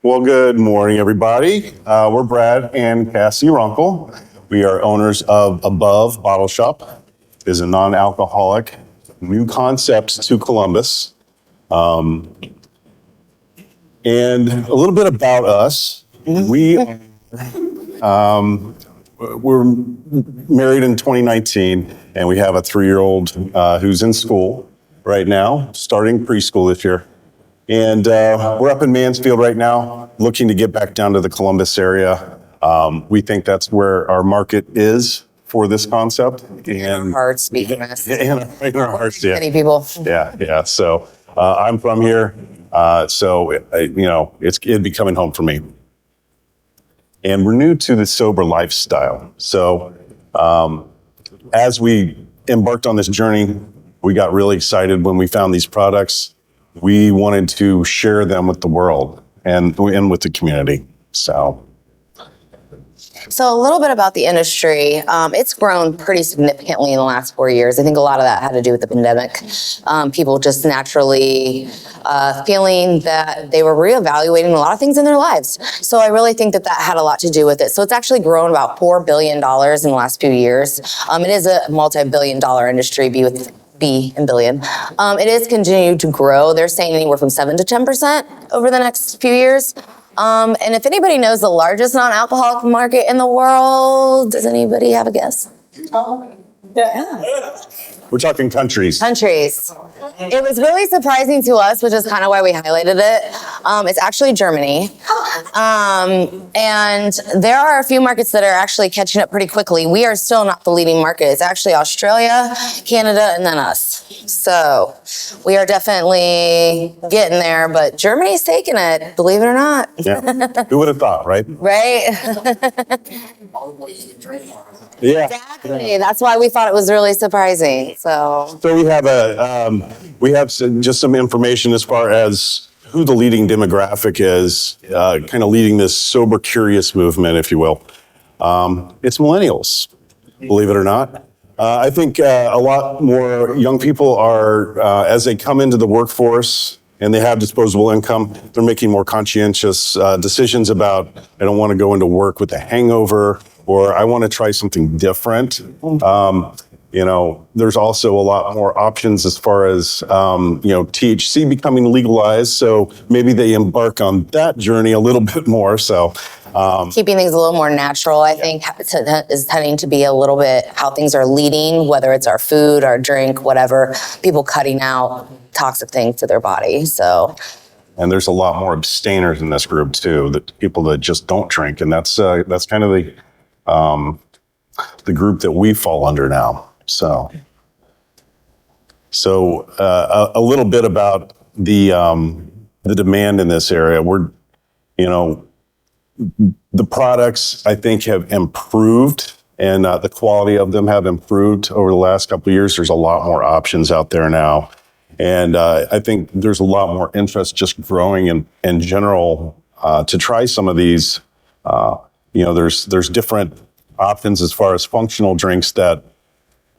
Well, good morning, everybody. We're Brad and Cassie Runkle. We are owners of ab0v Bottle Shop. It is a non-alcoholic new concept to Columbus. And a little bit about us. We're married in 2019, and we have a 3-year-old who's in school right now, starting preschool this year. And we're up in Mansfield right now, looking to get back down to the Columbus area. We think that's where our market is for this concept. In our hearts, speaking of. In our hearts, yeah. Many people. Yeah. So I'm from here, so it'd be coming home for me. And we're new to the sober lifestyle. So as we embarked on this journey, we got really excited when we found these products. We wanted to share them with the world and with the community. So a little bit about the industry. It's grown pretty significantly in the last 4 years. I think a lot of that had to do with the pandemic. People just naturally feeling that they were reevaluating a lot of things in their lives. So I really think that had a lot to do with it. So it's actually grown about $4 billion in the last few years. It is a multi-billion-dollar industry, B in billion. It is continued to grow. They're saying anywhere from 7 to 10% over the next few years. And if anybody knows the largest non-alcoholic market in the world, does anybody have a guess? Yeah. we're talking countries. Countries. It was really surprising to us, which is kind of why we highlighted it. It's actually Germany. And there are a few markets that are actually catching up pretty quickly. We are still not the leading market. It's actually Australia, Canada, and then us. So we are definitely getting there, but Germany's taking it, believe it or not. Yeah. Who would have thought, right? Right? Yeah. Exactly. That's why we thought it was really surprising. So we have just some information as far as who the leading demographic is, kind of leading this sober curious movement, if you will. It's millennials, believe it or not. I think a lot more young people are, as they come into the workforce and they have disposable income, they're making more conscientious decisions about, I don't want to go into work with a hangover, or I want to try something different. There's also a lot more options as far as, THC becoming legalized. So maybe they embark on that journey a little bit more. So keeping things a little more natural, I think, is tending to be a little bit how things are leading, whether it's our food, our drink, whatever, people cutting out toxic things to their body. So. And there's a lot more abstainers in this group too, that people that just don't drink. And that's kind of the group that we fall under now. So a little bit about the demand in this area. The products, I think, have improved, and the quality of them have improved over the last couple of years. There's a lot more options out there now. And I think there's a lot more interest just growing in general to try some of these. There's different options as far as functional drinks that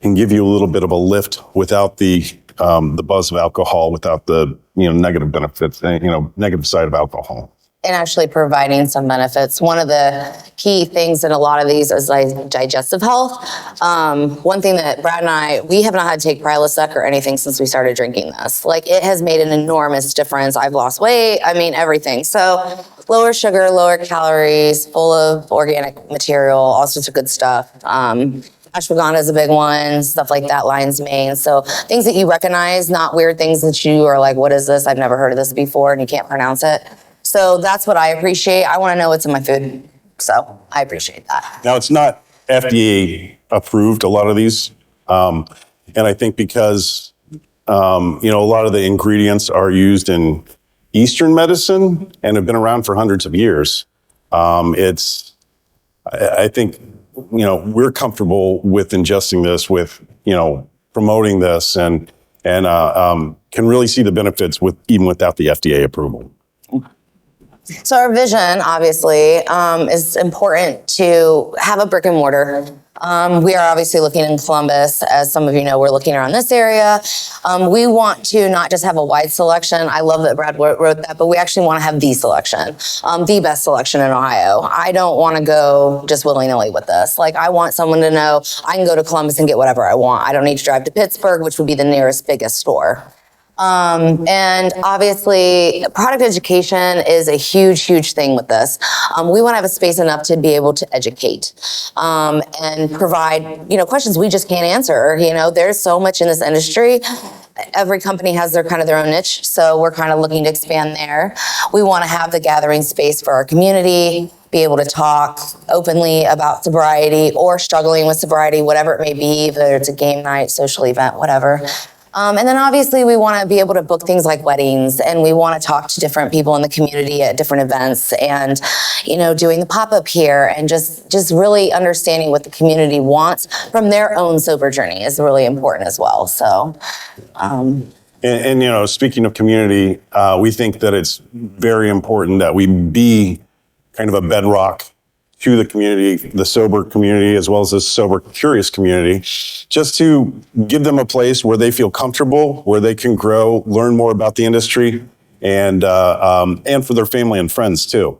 can give you a little bit of a lift without the buzz of alcohol, without the negative benefits, negative side of alcohol. And actually providing some benefits. One of the key things in a lot of these is like digestive health. One thing that Brad and we have not had to take Prilosec or anything since we started drinking this. Like, it has made an enormous difference. I've lost weight. I mean, everything. So lower sugar, lower calories, full of organic material, all sorts of good stuff. Ashwagandha is a big one, stuff like that, lion's mane. So things that you recognize, not weird things that you are like, what is this? I've never heard of this before, and you can't pronounce it. So that's what I appreciate. I want to know what's in my food. So I appreciate that. Now, it's not FDA approved, a lot of these. And I think because, a lot of the ingredients are used in Eastern medicine and have been around for hundreds of years. I think, we're comfortable with ingesting this, with, promoting this, and can really see the benefits even without the FDA approval. So our vision, obviously, is important to have a brick and mortar. We are obviously looking in Columbus. As some of you know, we're looking around this area. We want to not just have a wide selection. I love that Brad wrote that, but we actually want to have the selection, the best selection in Ohio. I don't want to go just willy-nilly with this. Like, I want someone to know I can go to Columbus and get whatever I want. I don't need to drive to Pittsburgh, which would be the nearest biggest store. And obviously, product education is a huge, huge thing with this. We want to have a space enough to be able to educate and provide, questions we just can't answer. There's so much in this industry. Every company has their own niche, so we're kind of looking to expand there. We want to have the gathering space for our community, be able to talk openly about sobriety or struggling with sobriety, whatever it may be, whether it's a game night, social event, whatever. And then obviously we want to be able to book things like weddings, and we want to talk to different people in the community at different events, and doing the pop-up here, and just really understanding what the community wants from their own sober journey is really important as well. So speaking of community, we think that it's very important that we be kind of a bedrock to the community, the sober community, as well as the sober curious community, just to give them a place where they feel comfortable, where they can grow, learn more about the industry, and for their family and friends too.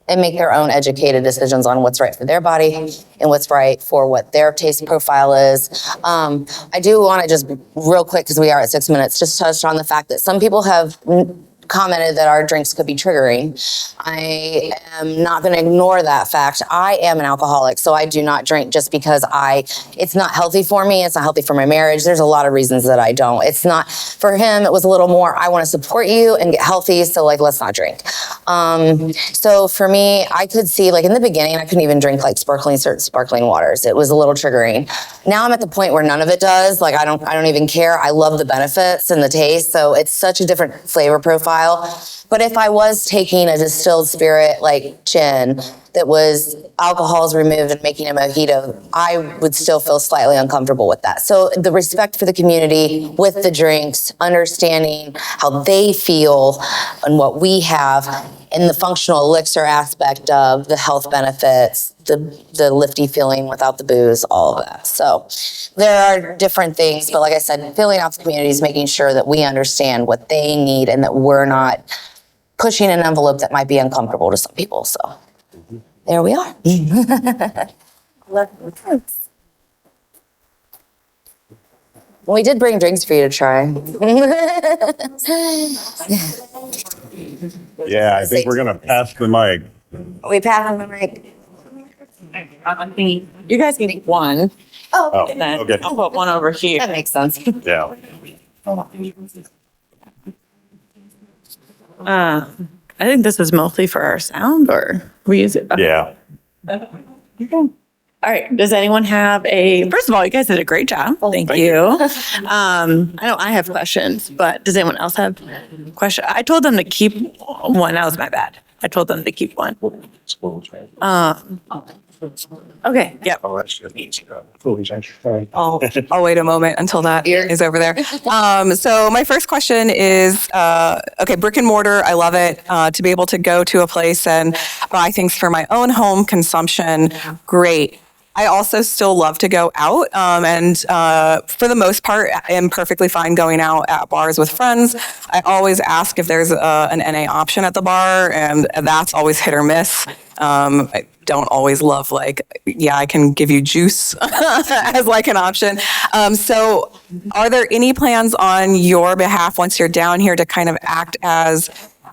And make their own educated decisions on what's right for their body and what's right for what their taste profile is. I do want to just real quick, because we are at 6 minutes, just touch on the fact that some people have commented that our drinks could be triggering. I am not going to ignore that fact. I am an alcoholic, so I do not drink just because it's not healthy for me. It's not healthy for my marriage. There's a lot of reasons that I don't. It's not, for him, it was a little more, I want to support you and get healthy, so let's not drink. So for me, I could see, in the beginning, I couldn't even drink certain sparkling waters. It was a little triggering. Now I'm at the point where none of it does. I don't even care. I love the benefits and the taste, so it's such a different flavor profile. But if I was taking a distilled spirit like gin that was alcohols removed and making a mojito, I would still feel slightly uncomfortable with that. So the respect for the community with the drinks, understanding how they feel and what we have, and the functional elixir aspect of the health benefits, the lifty feeling without the booze, all of that. So there are different things, but like I said, filling out the communities, making sure that we understand what they need and that we're not pushing an envelope that might be uncomfortable to some people. So there we are. We did bring drinks for you to try. Yeah, I think we're going to pass the mic. We passed the mic. You guys can eat one. Oh, And then okay. I'll put one over here. that makes sense. Yeah. I think this is mostly for our sound, or we use it. Yeah. All right. Does anyone have first of all, you guys did a great job. Thank you. I know I have questions, but does anyone else have questions? I told them to keep one. That was my bad. I told them to keep one. Okay. Yep. I'll wait a moment until that is over there. So my first question is, brick and mortar, I love it. To be able to go to a place and buy things for my own home consumption, great. I also still love to go out, and for the most part, I am perfectly fine going out at bars with friends. I always ask if there's an NA option at the bar, and that's always hit or miss. I don't always love I can give you juice as an option. So are there any plans on your behalf once you're down here to kind of act as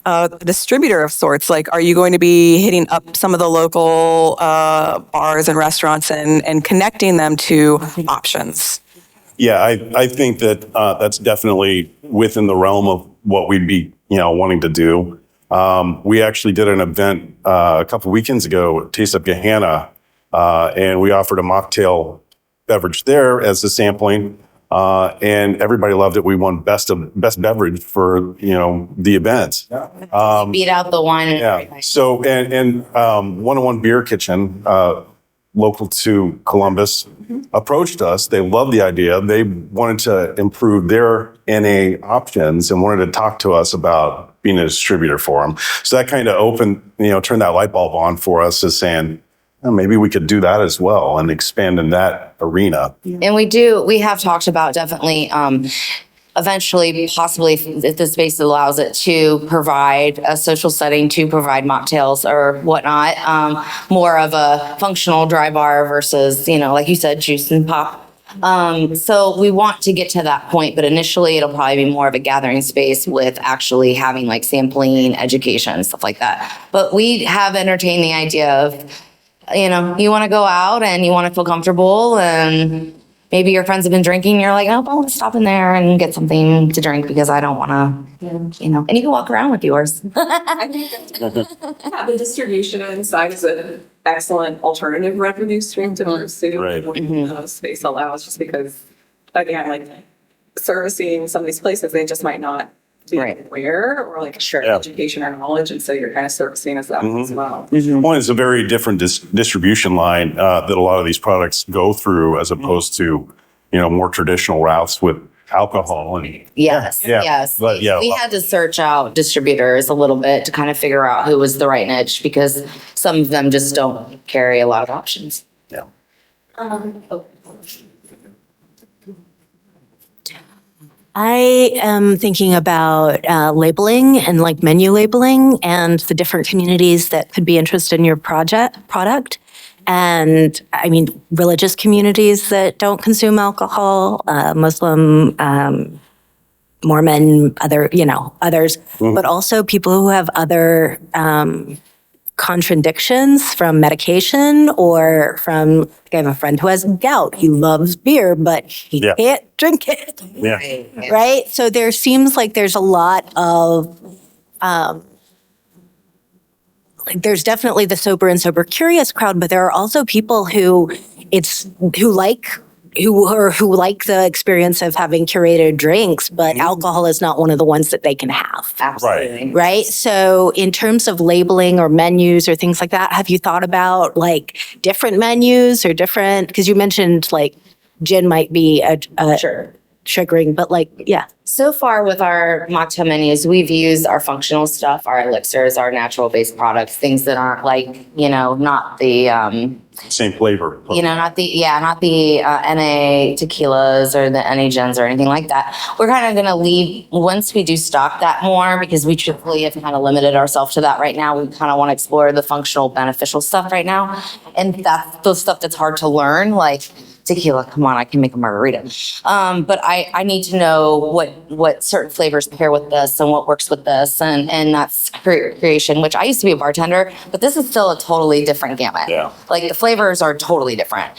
a distributor of sorts? Are you going to be hitting up some of the local bars and restaurants and connecting them to options? Yeah, I think that that's definitely within the realm of what we'd be, wanting to do. We actually did an event a couple weekends ago at Taste of Gahanna, and we offered a mocktail beverage there as a sampling, and everybody loved it. We won best beverage for the event. Beat out the wine and Yeah. everything. So and 101 Beer Kitchen, local to Columbus, approached us. They loved the idea. They wanted to improve their NA options and wanted to talk to us about being a distributor for them. So that kind of turned that light bulb on for us as saying, oh, maybe we could do that as well and expand in that arena. And we have talked about definitely, eventually, possibly if the space allows it, to provide a social setting, to provide mocktails or whatnot, more of a functional dry bar versus, like you said, juice and pop. So we want to get to that point, but initially it'll probably be more of a gathering space with actually having like sampling, education, stuff like that. But we have entertained the idea of, you want to go out and you want to feel comfortable, and maybe your friends have been drinking. You're like, oh, I want to stop in there and get something to drink because I don't want to, and you can walk around with yours. I think the distribution side is an excellent alternative revenue stream to pursue. Right. When space allows, just because, again, like servicing some of these places, they just might not be aware or like education or knowledge, and so you're kind of servicing as that as well. One is a very different distribution line that a lot of these products go through, as opposed to more traditional routes with alcohol. And Yes. But We had to search out distributors a little bit to kind of figure out who was the right niche, because some of them just don't carry a lot of options. yeah. I am thinking about labeling and like menu labeling and the different communities that could be interested in your product. And I mean, religious communities that don't consume alcohol, Muslim, Mormon, others, but also people who have other contradictions from medication or from, I have a friend who has gout. He loves beer, but he can't drink it. Yeah. Right? So there seems like there's a lot of, there's definitely the sober and sober curious crowd, but there are also people who like the experience of having curated drinks, but alcohol is not one of the ones that they can have. Absolutely. Right. So in terms of labeling or menus or things like that, have you thought about like different menus or different, because you mentioned like gin might be a sugaring, but like, So far with our mocktail menus, we've used our functional stuff, our elixirs, our natural based products, things that aren't like, not the, Same flavor. not the NA tequilas or the NA gins or anything like that. We're kind of going to leave, once we do stock that more, because we truthfully have kind of limited ourselves to that right now. We kind of want to explore the functional, beneficial stuff right now. And that's the stuff that's hard to learn, like tequila, come on, I can make a margarita. But I need to know what certain flavors pair with this and what works with this. And that's creation, which I used to be a bartender, but this is still a totally different gamut. Yeah. Like the flavors are totally different.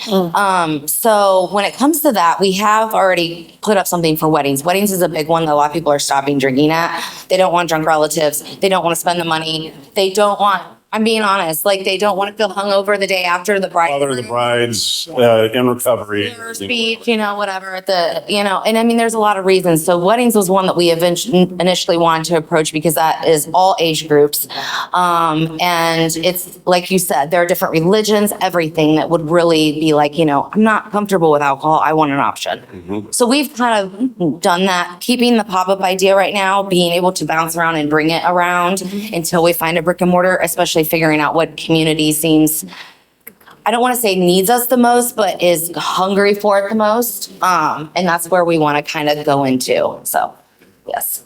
So when it comes to that, we have already put up something for weddings. Weddings is a big one that a lot of people are stopping drinking at. They don't want drunk relatives. They don't want to spend the money. They don't want, I'm being honest, like they don't want to feel hungover the day after the bride. Father of the brides in recovery. Speech, whatever at the, and I mean, there's a lot of reasons. So weddings was one that we initially wanted to approach because that is all age groups. And it's like you said, there are different religions, everything that would really be like, I'm not comfortable with alcohol. I want an option. So we've kind of done that, keeping the pop-up idea right now, being able to bounce around and bring it around until we find a brick and mortar, especially figuring out what community seems, I don't want to say needs us the most, but is hungry for it the most. And that's where we want to kind of go into. So, yes.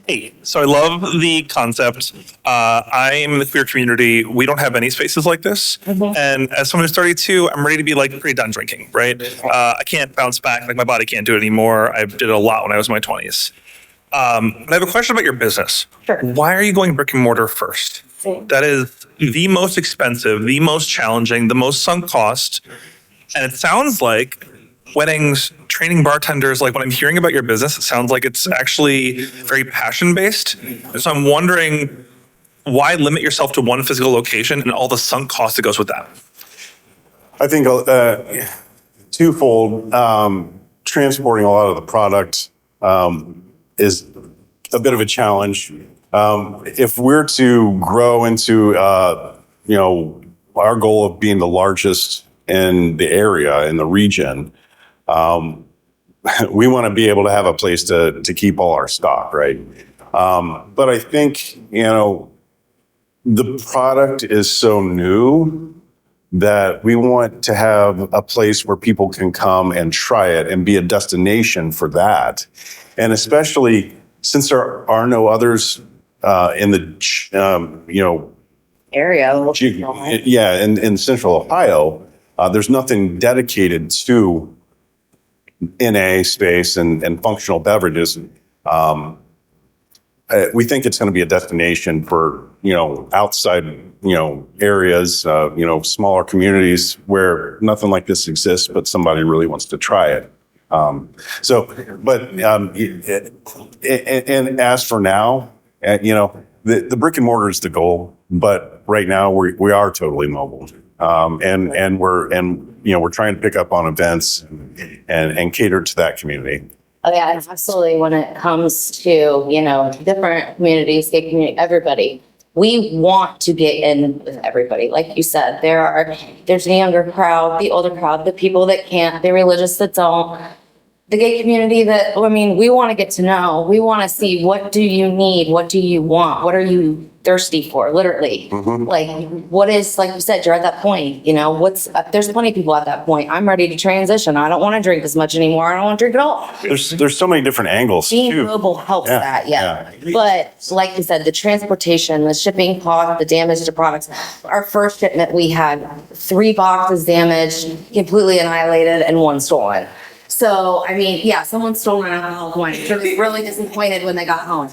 Hey, so I love the concept. I'm in the queer community. We don't have any spaces like this. And as someone who's 32, I'm ready to be like pretty done drinking, right? I can't bounce back. Like my body can't do it anymore. I did it a lot when I was in my 20s. But I have a question about your business. Sure. Why are you going brick and mortar first? That is the most expensive, the most challenging, the most sunk cost. And it sounds like weddings, training bartenders, like when I'm hearing about your business, it sounds like it's actually very passion-based. So I'm wondering, why limit yourself to one physical location and all the sunk cost that goes with that? I think twofold. Transporting a lot of the product is a bit of a challenge. If we're to grow into, our goal of being the largest in the area, in the region, we want to be able to have a place to keep all our stock, right? But I think, the product is so new that we want to have a place where people can come and try it and be a destination for that. And especially since there are no others in the, Area. yeah, in central Ohio, there's nothing dedicated to NA space and functional beverages. We think it's going to be a destination for, outside, areas, smaller communities where nothing like this exists, but somebody really wants to try it. And as for now, the brick and mortar is the goal, but right now we are totally mobile. And we're trying to pick up on events and cater to that community. Oh yeah, absolutely. When it comes to, different communities, gay community, everybody, we want to get in with everybody. Like you said, there's the younger crowd, the older crowd, the people that can't, the religious that don't, the gay community that, we want to get to know. We want to see, what do you need? What do you want? What are you thirsty for? Literally. Like, what is, like you said, you're at that point, there's plenty of people at that point. I'm ready to transition. I don't want to drink as much anymore. I don't want to drink at all. There's so many different angles Being too. mobile helps Yeah, that, yeah. yeah. But like you said, the transportation, the shipping cost, the damage to products. Our first shipment, we had 3 boxes damaged, completely annihilated, and 1 stolen. So, someone stole an alcohol point. They were really disappointed when they got home.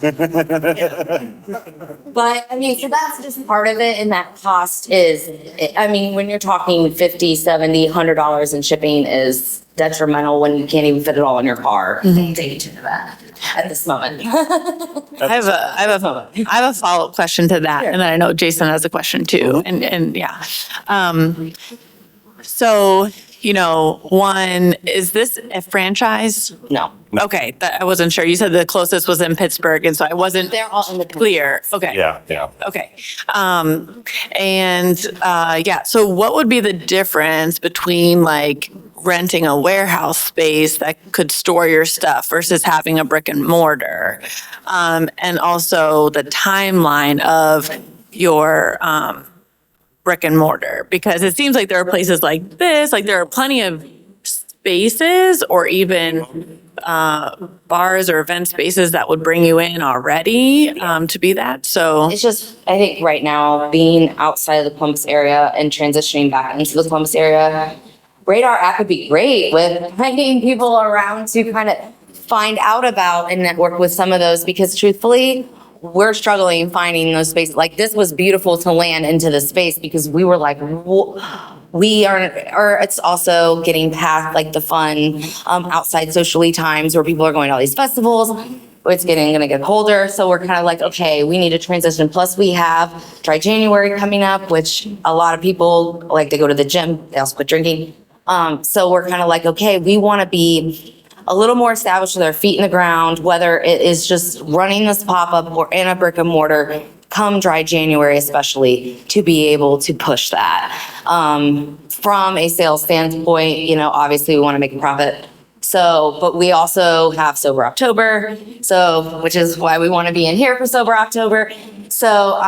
But, so that's just part of it. And that cost is, when you're talking $50, $70, $100 in shipping is detrimental when you can't even fit it all in your car. Take to that at this moment. I have a follow-up question to that, and then I know Jason has a question too. And yeah. So, one, is this a franchise? No. Okay, I wasn't sure. You said the closest was in Pittsburgh, and so I wasn't They're all independent. clear. Okay. Yeah. Okay. So what would be the difference between like renting a warehouse space that could store your stuff versus having a brick and mortar? And also the timeline of your brick and mortar, because it seems like there are places like this, like there are plenty of spaces or even bars or event spaces that would bring you in already to be that. So It's just, I think right now, being outside of the Columbus area and transitioning back into the Columbus area, Radar app would be great with bringing people around to kind of find out about and network with some of those, because truthfully, we're struggling finding those spaces. Like, this was beautiful to land into the space because we were like, we are, or it's also getting past like the fun outside socially times where people are going to all these festivals. It's gonna get colder, so we're kind of like, okay, we need to transition. Plus, we have Dry January coming up, which a lot of people like to go to the gym. They also quit drinking. So we're kind of like, okay, we want to be a little more established with our feet in the ground, whether it is just running this pop-up or in a brick and mortar, come Dry January especially, to be able to push that. From a sales standpoint, obviously we want to make a profit. So, but we also have Sober October, which is why we want to be in here for Sober October. So,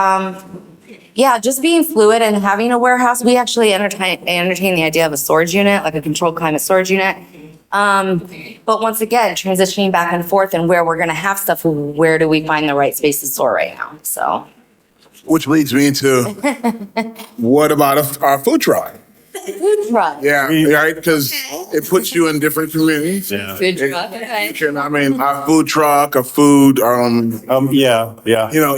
just being fluid and having a warehouse. We actually entertain the idea of a storage unit, like a controlled climate storage unit. But once again, transitioning back and forth and where we're going to have stuff, where do we find the right space to store right now? So, which leads me into what about our food truck? Food truck. Yeah, right, because it puts you in different communities. Yeah. Food truck. Okay. Our food truck, a food, Yeah.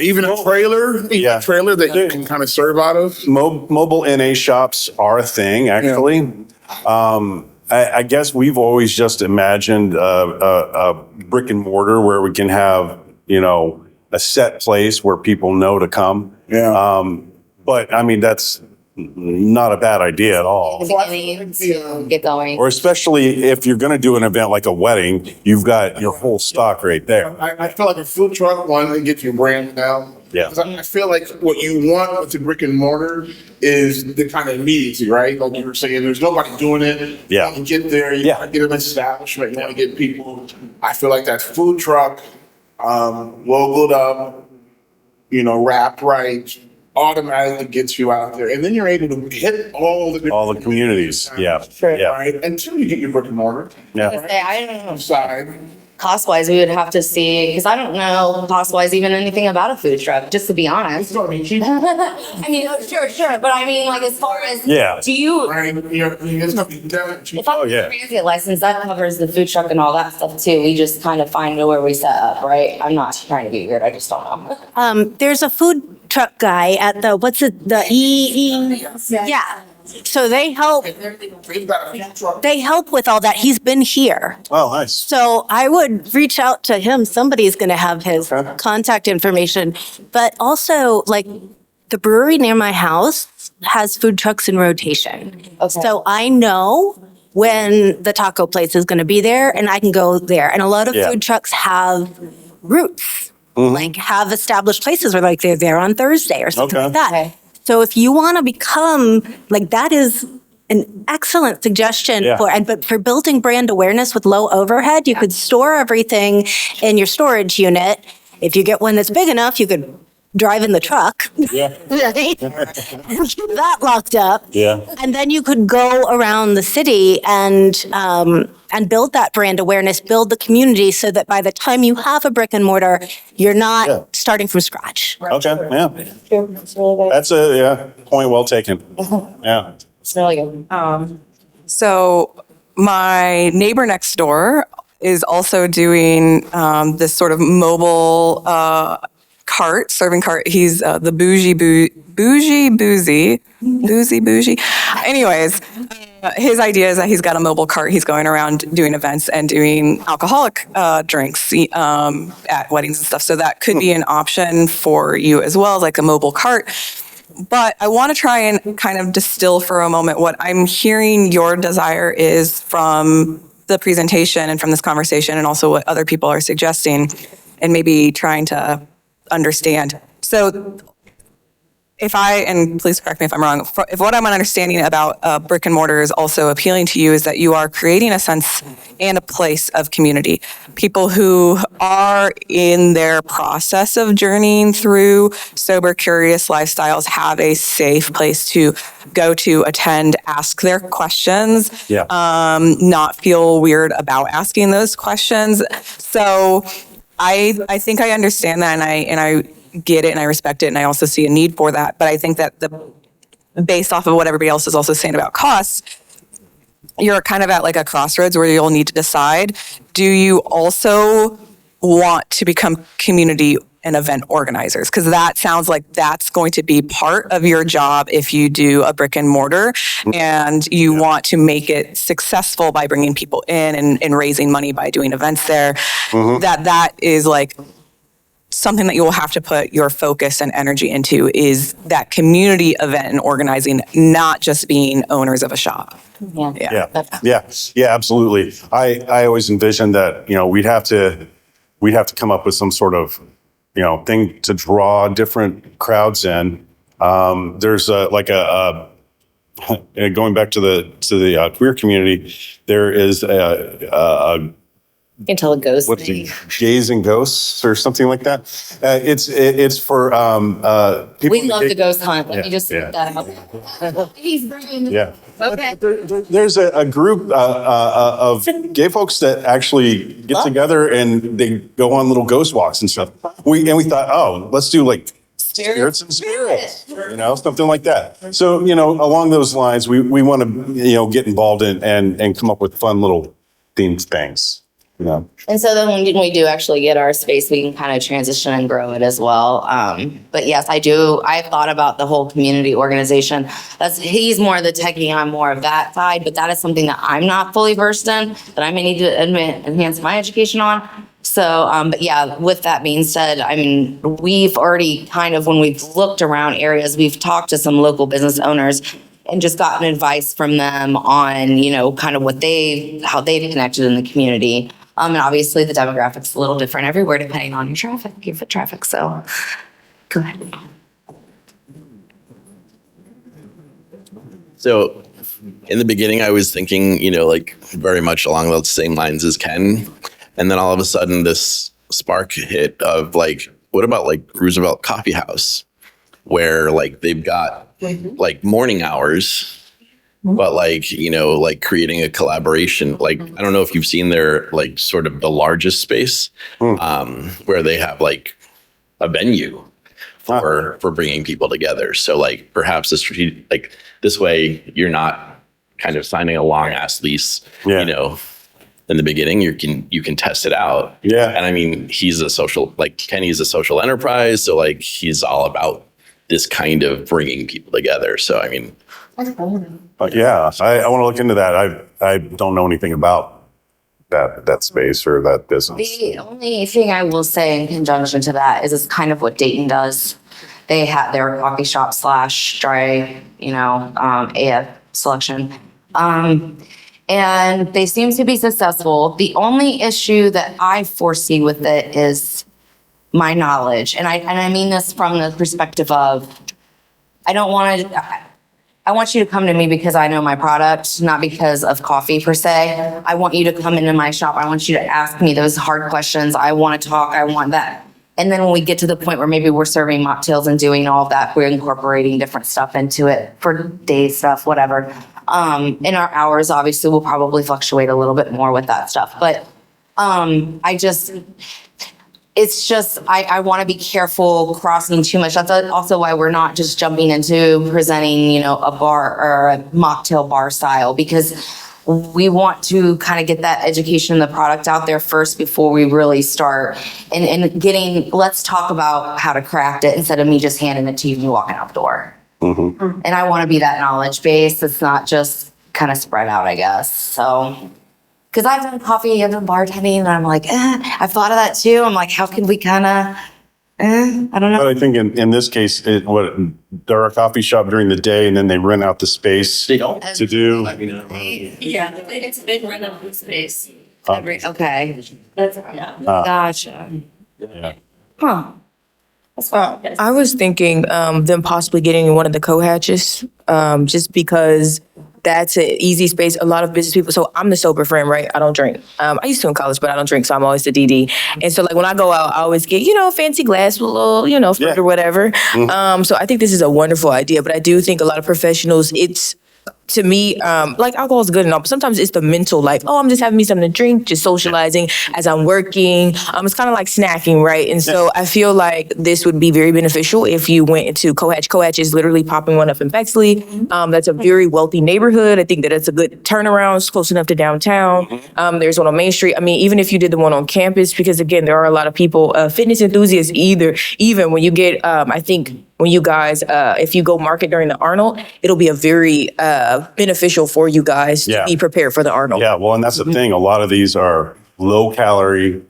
even a trailer, that you can kind of serve out of. Mobile NA shops are a thing, actually. I guess we've always just imagined a brick and mortar where we can have, a set place where people know to come. Yeah. But I mean, that's not a bad idea at all. The beginning to get going. Or especially if you're going to do an event like a wedding, you've got your whole stock right there. I feel like a food truck, one, it gets your brand down. Yeah. 'Cause I feel like what you want with the brick and mortar is the kind of immediacy, right? Like you were saying, there's nobody doing it. Yeah. You get there, you Yeah. want to get an establishment, you want to get people. I feel like that food truck, logoed up, wrapped right, automatically gets you out there. And then you're able to hit all the Communities. Yeah. Sure. Yeah. Right? Until you get your brick and mortar. Yeah. I don't know. Side. Cost wise, we would have to see, because I don't know cost wise even anything about a food truck, just to be honest. I mean, sure. But I mean, like, as far as, Yeah. do you, Right? It's going to be damaged. if I'm yeah. a transient license, that covers the food truck and all that stuff too. We just kind of find where we set up, right? I'm not trying to be weird. I just don't know. There's a food truck guy at the, what's it, the yeah. So they help with all that. He's been here. Oh, nice. So I would reach out to him. Somebody's going to have his contact information. But also, like, the brewery near my house has food trucks in rotation. Okay. So I know when the taco place is going to be there, and I can go there. And a lot of Yeah. food trucks have routes, like have established places where, like, they're there on Thursday or something Okay. like that. Okay. So if you want to become, like, that is an excellent suggestion Yeah. but for building brand awareness with low overhead, you could store everything in your storage unit. If you get one that's big enough, you could drive in the truck. Yeah. Right? And keep that locked up. Yeah. And then you could go around the city and build that brand awareness, build the community so that by the time you have a brick and mortar, you're not Yeah. starting from scratch. Okay. Yeah. It's really good. That's a point well taken. Yeah. It's really good. So my neighbor next door is also doing this sort of mobile serving cart. He's the bougie. Anyways, his idea is that he's got a mobile cart. He's going around doing events and doing alcoholic drinks at weddings and stuff. So that could be an option for you as well, like a mobile cart. But I want to try and kind of distill for a moment what I'm hearing your desire is from the presentation and from this conversation, and also what other people are suggesting, and maybe trying to understand. So and please correct me if I'm wrong, if what I'm understanding about brick and mortar is also appealing to you is that you are creating a sense and a place of community. People who are in their process of journeying through sober, curious lifestyles have a safe place to go to, attend, ask their questions, Yeah. not feel weird about asking those questions. So I think I understand that, and I get it, and I respect it, and I also see a need for that. But I think that based off of what everybody else is also saying about costs, you're kind of at like a crossroads where you'll need to decide, do you also want to become community and event organizers? Because that sounds like that's going to be part of your job if you do a brick and mortar, and you want to make it successful by bringing people in and raising money by doing events there. That is like something that you will have to put your focus and energy into, is that community event and organizing, not just being owners of a shop. Yeah. Absolutely. I always envisioned that, we'd have to come up with some sort of, thing to draw different crowds in. There's going back to the queer community, there is You can tell a ghost what's thing. the gays and ghosts or something like that. It's for people. We love to ghost hunt. Let me just Yeah. put that out. He's bringing. Yeah. Okay. There's a group of gay folks that actually get together and they go on little ghost walks and stuff. We thought, oh, let's do like spirits and spirits, something like that. So, along those lines, we want to, get involved in and come up with fun little themed things. And so then when we do actually get our space, we can kind of transition and grow it as well. But yes, I do. I've thought about the whole community organization. He's more the techie, I'm more of that side, but that is something that I'm not fully versed in, that I may need to enhance my education on. So, but yeah, with that being said, I mean, we've already kind of, when we've looked around areas, we've talked to some local business owners and just gotten advice from them on, you know, kind of how they've connected in the community. And obviously the demographics a little different everywhere depending on your foot traffic. So go ahead. So in the beginning, I was thinking, you know, like very much along those same lines as Ken. And then all of a sudden this spark hit of like, what about like Roosevelt Coffee House, where like they've got like morning hours, but like, you know, like creating a collaboration. Like, I don't know if you've seen their like sort of the largest space where they have like a venue for bringing people together. So like perhaps the strategic, like this way you're not kind of signing a long ass lease, you know, in the beginning, you can test it out. Yeah. And I mean, Kenny's a social enterprise. So like, he's all about this kind of bringing people together. So, I mean. But yeah, I want to look into that. I don't know anything about that space or that business. The only thing I will say in conjunction to that is it's kind of what Dayton does. They have their coffee shop / dry, you know, AF selection. And they seem to be successful. The only issue that I foresee with it is my knowledge. And I mean this from the perspective of, I want you to come to me because I know my product, not because of coffee per se. I want you to come into my shop. I want you to ask me those hard questions. I want to talk. I want that. And then when we get to the point where maybe we're serving mocktails and doing all of that, we're incorporating different stuff into it for day stuff, whatever. In our hours, obviously, we'll probably fluctuate a little bit more with that stuff. But it's just, I want to be careful crossing too much. That's also why we're not just jumping into presenting, you know, a bar or a mocktail bar style, because we want to kind of get that education and the product out there first before we really start and let's talk about how to craft it instead of me just handing it to you and you walking out the door. Mm-hmm. And I want to be that knowledge base. It's not just kind of spread out, I guess. So, because I've done coffee, I've done bartending, and I'm like, I've thought of that too. I'm like, how can we kind of, I don't know. But I think in this case, they're a coffee shop during the day and then they rent out the space to do. Yeah, it's a big rent out of space. Okay. Gotcha. Yeah. Huh. I was thinking them possibly getting one of the co-hatches, just because that's an easy space. A lot of business people. So I'm the sober friend, right? I don't drink. I used to in college, but I don't drink, so I'm always the DD. And so like when I go out, I always get, you know, fancy glass with a little, you know, fruit or whatever. So I think this is a wonderful idea, but I do think a lot of professionals, to me, like alcohol is good and all, but sometimes it's the mental, like, oh, I'm just having me something to drink, just socializing as I'm working. It's kind of like snacking, right? And so I feel like this would be very beneficial if you went into Cohatch. Cohatch is literally popping one up in Bexley. That's a very wealthy neighborhood. I think that it's a good turnaround. It's close enough to downtown. There's one on Main Street. I mean, even if you did the one on campus, because again, there are a lot of people, fitness enthusiasts even when you get, I think, when you guys, if you go market during the Arnold, it'll be a very beneficial for you guys to be prepared for the Arnold. Yeah, well, and that's the thing. A lot of these are low calorie,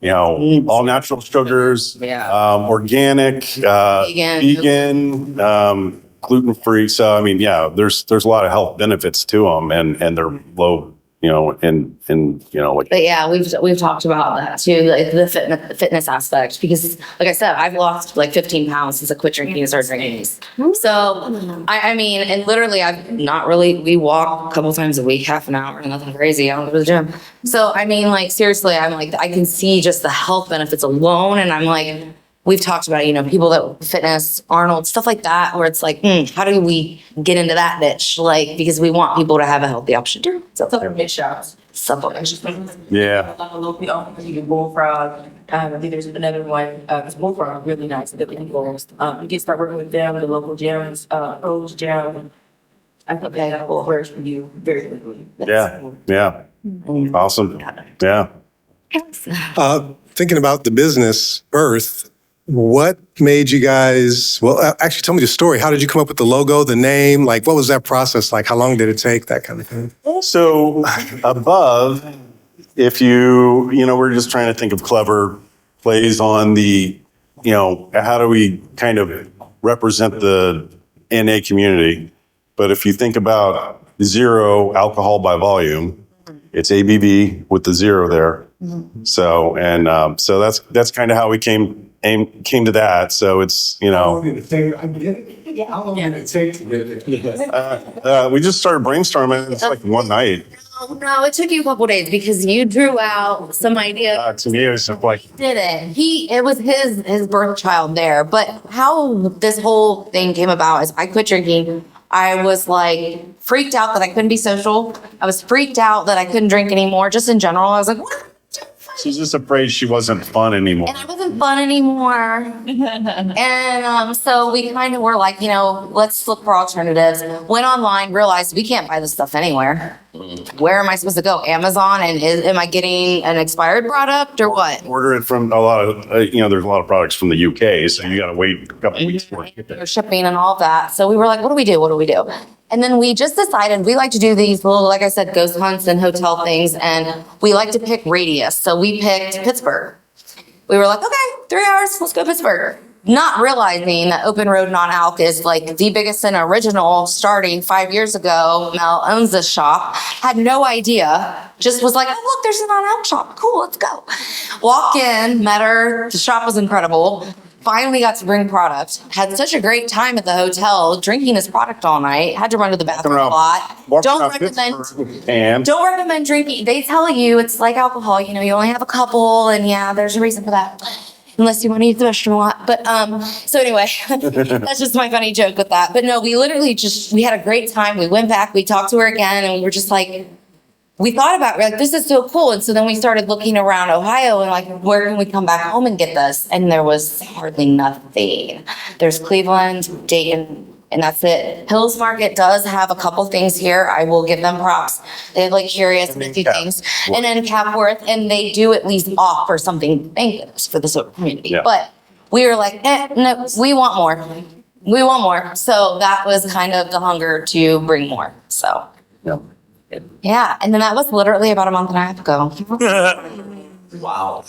you know, all natural sugars, organic, vegan, gluten free. So, I mean, yeah, there's a lot of health benefits to them, and they're low, you know, and you know, like. But yeah, we've talked about that too, like the fitness aspect, because like I said, I've lost like 15 pounds since I quit drinking and started drinking these. So I mean, and literally we walk a couple times a week, half an hour, nothing crazy. I don't go to the gym. So I mean, like seriously, I'm like, I can see just the health benefits alone, and I'm like, we've talked about, you know, people that fitness, Arnold, stuff like that, where it's like, how do we get into that niche? Like, because we want people to have a healthy option. So supplement shops. Yeah. A lot of local owners, you get Bullfrog. I think there's another one, because Bullfrog really nice. You can start working with them, the local gyms, O's Gym. I think that will work for you very quickly. Yeah. Awesome. Yeah. Thinking about the business birth, what made you guys, actually tell me the story. How did you come up with the logo, the name? Like, what was that process like? How long did it take? That kind of thing. So ab0v if we're just trying to think of clever plays on the, how do we kind of represent the NA community? But if you think about zero alcohol by volume, it's ABV with the zero there. So, so that's kind of how we came to that. So it's, I get it. How long did it take to get it? we just started brainstorming. It's like one night. No, it took you a couple days because you drew out some ideas. To me, it was just like, Did it? It was his birth child there. But how this whole thing came about is I quit drinking. I was like freaked out that I couldn't be social. I was freaked out that I couldn't drink anymore. Just in general, I was like, what? she's just afraid she wasn't fun anymore. And I wasn't fun anymore. And so we kind of were like, let's look for alternatives. Went online, realized we can't buy this stuff anywhere. Where am I supposed to go? Amazon? And am I getting an expired product or what? Order it from a lot of, there's a lot of products from the UK, so you got to wait a couple weeks for it to get there. Shipping and all of that. So we were like, what do we do? What do we do? And then we just decided we like to do these little, like I said, ghost hunts and hotel things. And we like to pick radius. So we picked Pittsburgh. We were like, okay, 3 hours, let's go Pittsburgh. Not realizing that Open Road Non-Alc is like the biggest and original starting 5 years ago. Mel owns this shop, had no idea, just was like, oh, look, there's a Non-Alc shop. Cool, let's go. Walk in, met her. The shop was incredible. Finally got to bring product. Had such a great time at the hotel, drinking his product all night. Had to run to the bathroom a lot. Don't recommend drinking. They tell you it's like alcohol. You only have a couple, and yeah, there's a reason for that. Unless you want to use the restroom a lot. But so anyway, that's just my funny joke with that. But no, we literally we had a great time. We went back, we talked to her again, and we were just like, we thought about, we're like, this is so cool. And so then we started looking around Ohio and like, where can we come back home and get this? And there was hardly nothing. There's Cleveland, Dayton, and that's it. Hills Market does have a couple things here. I will give them props. They have like Curious and a few things. And then Capworth, and they do at least offer something, thank goodness, for the sober community. Yeah. But we were like, no, we want more. We want more. So that was kind of the hunger to bring more. So. Yeah, and then that was literally about a month and a half ago. Wow.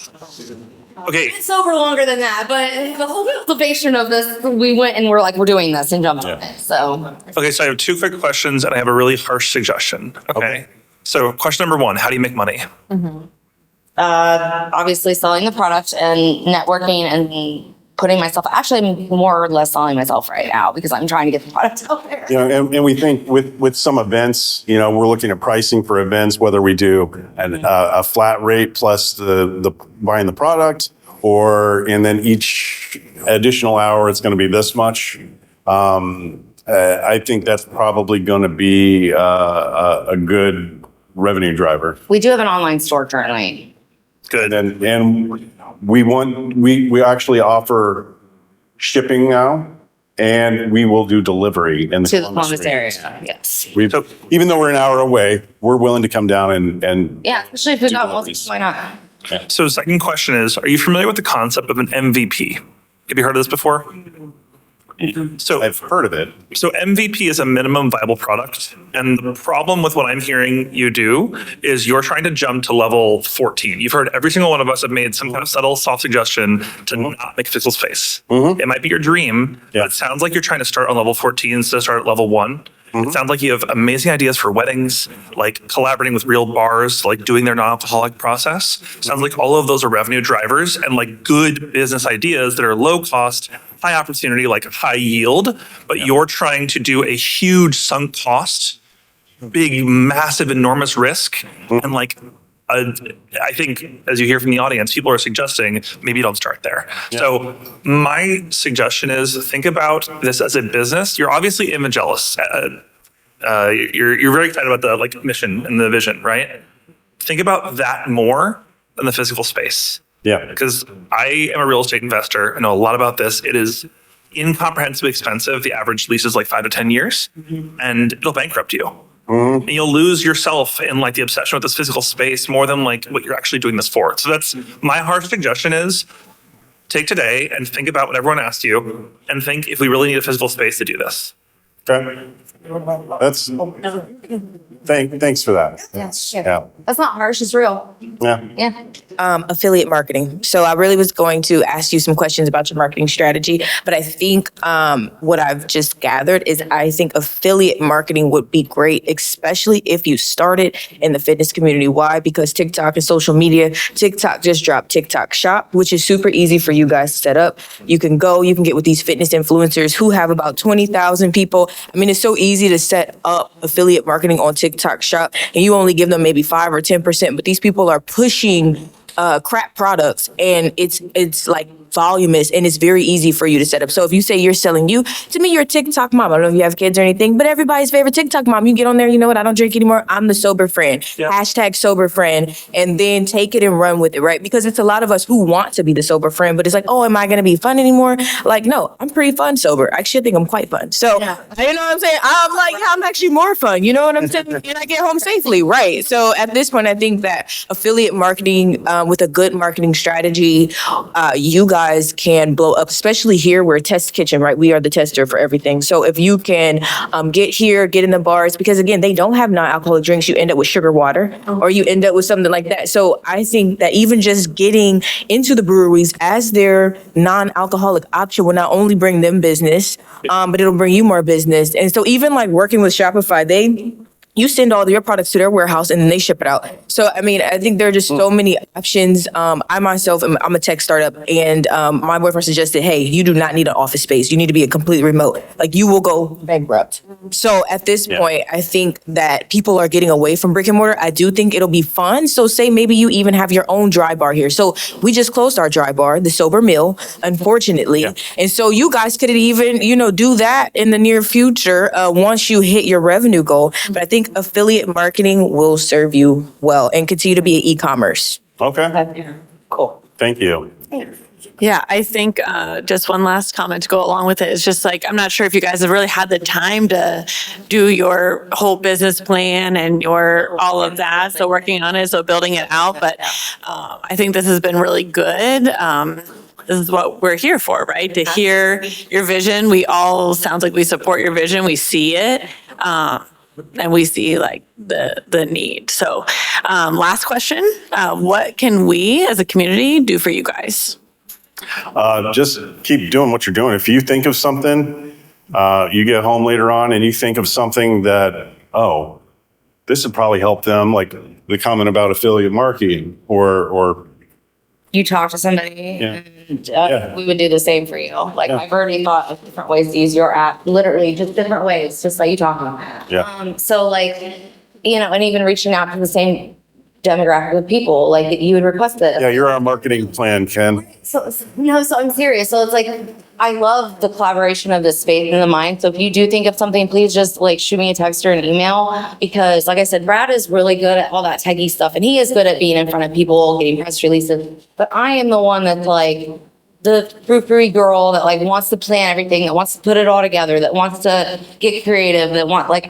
Okay. It's over longer than that, but the whole cultivation of this, we went and we're like, we're doing this and jumped on it. So. Okay, so I have two quick questions and I have a really harsh suggestion. Okay. So question number one, how do you make money? Obviously selling the product and networking and putting myself, actually I'm more or less selling myself right now because I'm trying to get the product out there. And we think with some events, we're looking at pricing for events, whether we do a flat rate plus the buying the product, and then each additional hour it's going to be this much. I think that's probably going to be a good revenue driver. We do have an online store currently. Good. And we actually offer shipping now, and we will do delivery in To the Columbus area, yes. Even though we're an hour away, we're willing to come down and Yeah, especially if we got multiple, deliveries. why not? So second question is, are you familiar with the concept of an MVP? Have you heard of this before? So I've heard of it. So MVP is a minimum viable product. And the problem with what I'm hearing you do is you're trying to jump to level 14. You've heard every single one of us have made some kind of subtle, soft suggestion to not make a physical space. It might be your dream, but it sounds like you're trying to start on level 14 instead of start at level 1. It sounds like you have amazing ideas for weddings, like collaborating with real bars, like doing their non-alcoholic process. Sounds like all of those are revenue drivers and like good business ideas that are low cost, high opportunity, like high yield, but you're trying to do a huge sunk cost, big, massive, enormous risk. And like, I think as you hear from the audience, people are suggesting maybe you don't start there. So my suggestion is think about this as a business. You're obviously evangelist. You're very excited about the like mission and the vision, right? Think about that more than the physical space. Yeah. Because I am a real estate investor. I know a lot about this. It is incomprehensibly expensive. The average lease is like 5 to 10 years, and it'll bankrupt you. And you'll lose yourself in like the obsession with this physical space more than like what you're actually doing this for. So that's my harsh suggestion is take today and think about what everyone asked you and think if we really need a physical space to do this. Okay. That's, thanks for that. Yeah. That's not harsh, it's real. Yeah. Yeah. Affiliate marketing. So I really was going to ask you some questions about your marketing strategy, but I think what I've just gathered is I think affiliate marketing would be great, especially if you started in the fitness community. Why? Because TikTok and social media. TikTok just dropped TikTok Shop, which is super easy for you guys to set up. You can get with these fitness influencers who have about 20,000 people. I mean, it's so easy to set up affiliate marketing on TikTok Shop, and you only give them maybe 5 or 10%, but these people are pushing crap products, and it's like voluminous, and it's very easy for you to set up. So if you say you're selling to me, you're a TikTok mom. I don't know if you have kids or anything, but everybody's favorite TikTok mom. You get on there, you know what? I don't drink anymore. I'm the sober friend. Yep. Hashtag sober friend, and then take it and run with it, right? Because it's a lot of us who want to be the sober friend, but it's like, oh, am I going to be fun anymore? Like, no, I'm pretty fun sober. I actually think I'm quite fun. So, you know what I'm saying? I'm like, I'm actually more fun. You know what I'm saying? And I get home safely, right? So at this point, I think that affiliate marketing with a good marketing strategy, you guys can blow up, especially here. We're a test kitchen, right? We are the tester for everything. So if you can get in the bars, because again, they don't have non-alcoholic drinks, you end up with sugar water or you end up with something like that. So I think that even just getting into the breweries as their non-alcoholic option will not only bring them business, but it'll bring you more business. And so even like working with Shopify, you send all your products to their warehouse and then they ship it out. So, I mean, I think there are just so many options. I myself, I'm a tech startup, and my boyfriend suggested, hey, you do not need an office space. You need to be a complete remote. Like, you will go bankrupt. So at this point, I think that people are getting away from brick and mortar. I do think it'll be fun. So say maybe you even have your own dry bar here. So we just closed our dry bar, the Sober Mill, unfortunately. Yeah. And so you guys could even, do that in the near future once you hit your revenue goal. But I think affiliate marketing will serve you well and continue to be an e-commerce. Okay. Cool. Thank you. Yeah, I think just one last comment to go along with it is just like, I'm not sure if you guys have really had the time to do your whole business plan and all of that. So working on it, so building it out. But I think this has been really good. This is what we're here for, right? To hear your vision. We all sounds like we support your vision. We see it. And we see like the need. So last question, what can we as a community do for you guys? Just keep doing what you're doing. If you think of something, you get home later on and you think of something that, oh, this would probably help them, like the comment about affiliate marketing or You talk to somebody and we would do the same for you. Like I've already thought of different ways to use your app, literally just different ways, just like you talk about. Yeah. So like, and even reaching out to the same demographic of people, like you would request it. Yeah, you're our marketing plan, Ken. So I'm serious. So it's like, I love the collaboration of this space and the mind. So if you do think of something, please just like shoot me a text or an email, because like I said, Brad is really good at all that techie stuff and he is good at being in front of people, getting press releases. But I am the one that's like the frou-frou girl that like wants to plan everything, that wants to put it all together, that wants to get creative,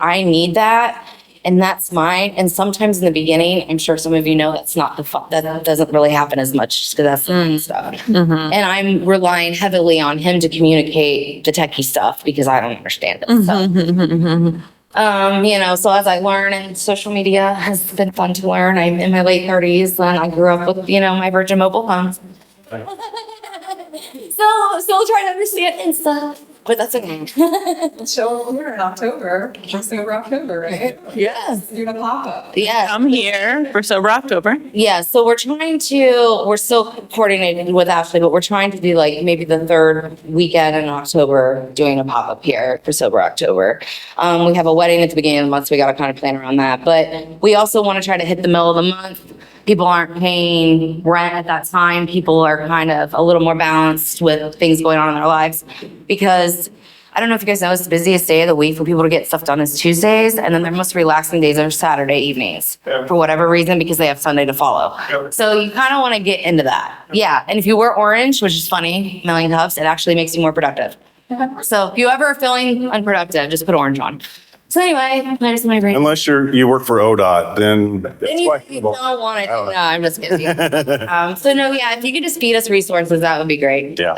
I need that. And that's mine. And sometimes in the beginning, I'm sure some of you know that's not that doesn't really happen as much because that's the fun stuff. Mm-hmm. And I'm relying heavily on him to communicate the techie stuff because I don't understand it. So as I learn, and social media has been fun to learn. I'm in my late 30s and I grew up with, my Virgin mobile phones. So still trying to understand Insta. But that's okay. So we're in October, Sober October, right? Yes. You're gonna pop up. Yeah. I'm here for Sober October. Yeah, so we're still coordinating with Ashley, but we're trying to do like maybe the third weekend in October, doing a pop-up here for Sober October. We have a wedding at the beginning of the month, so we gotta kind of plan around that. But we also want to try to hit the middle of the month. People aren't paying rent at that time. People are kind of a little more balanced with things going on in their lives. Because I don't know if you guys know, it's the busiest day of the week for people to get stuff done is Tuesdays. And then their most relaxing days are Saturday evenings for whatever reason, because they have Sunday to follow. So you kind of want to get into that. Yeah. And if you wear orange, which is funny, 1MillionCups, it actually makes you more productive. So if you ever are feeling unproductive, just put orange on. So anyway, there's my brain. Unless you work for ODOT, then it's You flexible. don't want to. No, I'm just kidding. If you could just feed us resources, that would be great. Yeah.